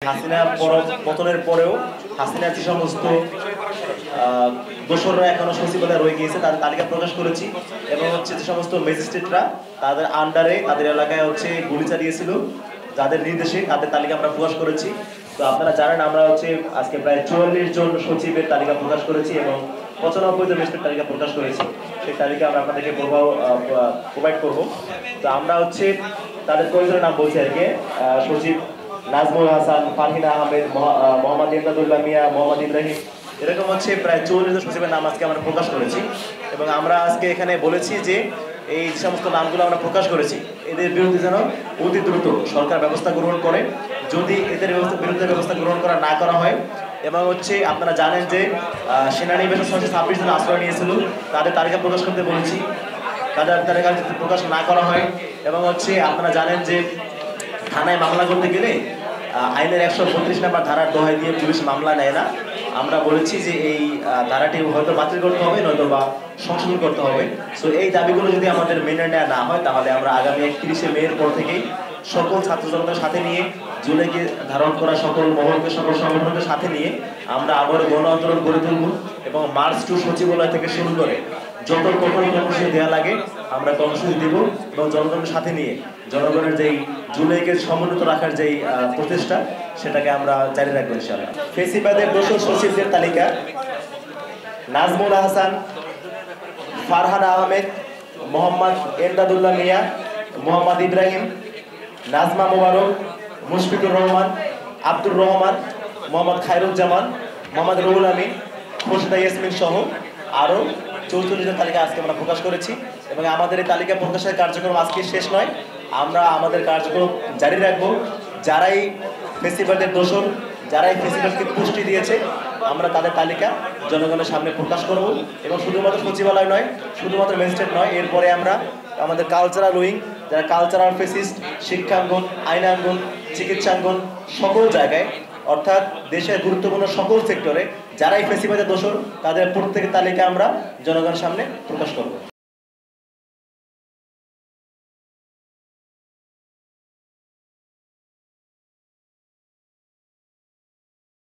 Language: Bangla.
হাসিনা পতনের পরেও হাসিনার যে সমস্ত দোসররা এখনো সচিবালয়ে রয়ে গিয়েছে তাদের তালিকা প্রকাশ করেছি এবং হচ্ছে যে সমস্ত ম্যাজিস্ট্রেটরা তাদের আন্ডারে তাদের এলাকায় হচ্ছে গুলি চালিয়েছিল যাদের নির্দেশে তাদের তালিকা আমরা প্রকাশ করেছি। তো আপনারা জানেন আমরা হচ্ছে আজকে প্রায় 44 জন সচিবের তালিকা প্রকাশ করেছি এবং 95 জন ম্যাজিস্ট্রেট তালিকা প্রকাশ করেছি। সেই তালিকা আমরা আপনাদেরকে প্রোভাইড করবো। তো আমরা হচ্ছে তাদের কয়েকজনের নাম বলছি আর কি। সচিব নাজমুল হাসান, ফারহিনা আহমেদ, মোহাম্মদ ইমদাদুল্লাহ মিয়া, মোহাম্মদ ইব্রাহিম, এরকম হচ্ছে প্রায় 44 জন সচিবের নাম আজকে আমরা প্রকাশ করেছি এবং আমরা আজকে এখানে বলেছি যে এই সমস্ত নামগুলো আমরা প্রকাশ করেছি এদের বিরুদ্ধে যেন অতি দ্রুত সরকার ব্যবস্থা গ্রহণ করে। যদি এদের বিরুদ্ধে ব্যবস্থা গ্রহণ করা না করা হয় এবং হচ্ছে আপনারা জানেন যে সেনানিবাসে 626 জন আশ্রয় নিয়েছিল তাদের তালিকা প্রকাশ করতে বলেছি, তাদের তালিকা প্রকাশ না করা হয় এবং হচ্ছে আপনারা জানেন যে থানায় মামলা করতে গেলে আইনের 132 নম্বর ধারার দোহাই দিয়ে পুলিশ মামলা নেয় না। আমরা বলেছি যে এই ধারাটি হয়তো বাতিল করতে হবে নয়তো বা সংশোধন করতে হবে। সো এই দাবিগুলো যদি আমাদের মেনে নেওয়া না হয় তাহলে আমরা আগামী 31শে মের পর থেকেই সকল ছাত্র জনতার সাথে নিয়ে জুলাইকে ধারণ করা সকল মহলকে সকল সংগঠনকে সাথে নিয়ে আমরা আবার গণ আন্দোলন গড়ে তুলব এবং মার্চ টু সচিবালয় থেকে শুরু করে যত কর্মসূচি দেওয়া লাগে আমরা কর্মসূচি দেব এবং জনগণের সাথে নিয়ে জনগণের যেই জুলাইকে সমুন্নত রাখার যেই প্রচেষ্টা সেটাকে আমরা জারি রাখবো ইনশাআল্লাহ। ফেসিবাদের দোসর সচিবদের তালিকা: নাজমুল হাসান, ফারহান আহমেদ, মোহাম্মদ ইমদাদুল্লাহ মিয়া, মোহাম্মদ ইব্রাহিম, নাজমা মোবারক, মুশফিকুর রহমান, আব্দুর রহমান, মোহাম্মদ খায়রুজ্জামান, মোহাম্মদ রুহুল আমিন, খোরশেদা ইয়াসমিন সহ আরও 44 জন তালিকা আজকে আমরা প্রকাশ করেছি এবং আমাদের এই তালিকা প্রকাশের কার্যক্রম আজকে শেষ নয়, আমরা আমাদের কার্যক্রম জারি রাখবো। যারাই ফেসিবাদের দোষর, যারাই ফেসিবাদকে পুষ্টি দিয়েছে আমরা তাদের তালিকা জনগণের সামনে প্রকাশ করব এবং শুধুমাত্র সচিবালয় নয়, শুধুমাত্র ম্যাজিস্ট্রেট নয়, এরপরে আমরা আমাদের কালচারাল উইং, যারা কালচারাল ফেসিস্ট, শিক্ষাঙ্গন, আইনাঙ্গন, চিকিৎসাঙ্গন, সকল জায়গায় অর্থাৎ দেশের গুরুত্বপূর্ণ সকল সেক্টরে যারাই ফেসিবাদের দোষর তাদের প্রত্যেকের তালিকা আমরা জনগণের সামনে প্রকাশ করব।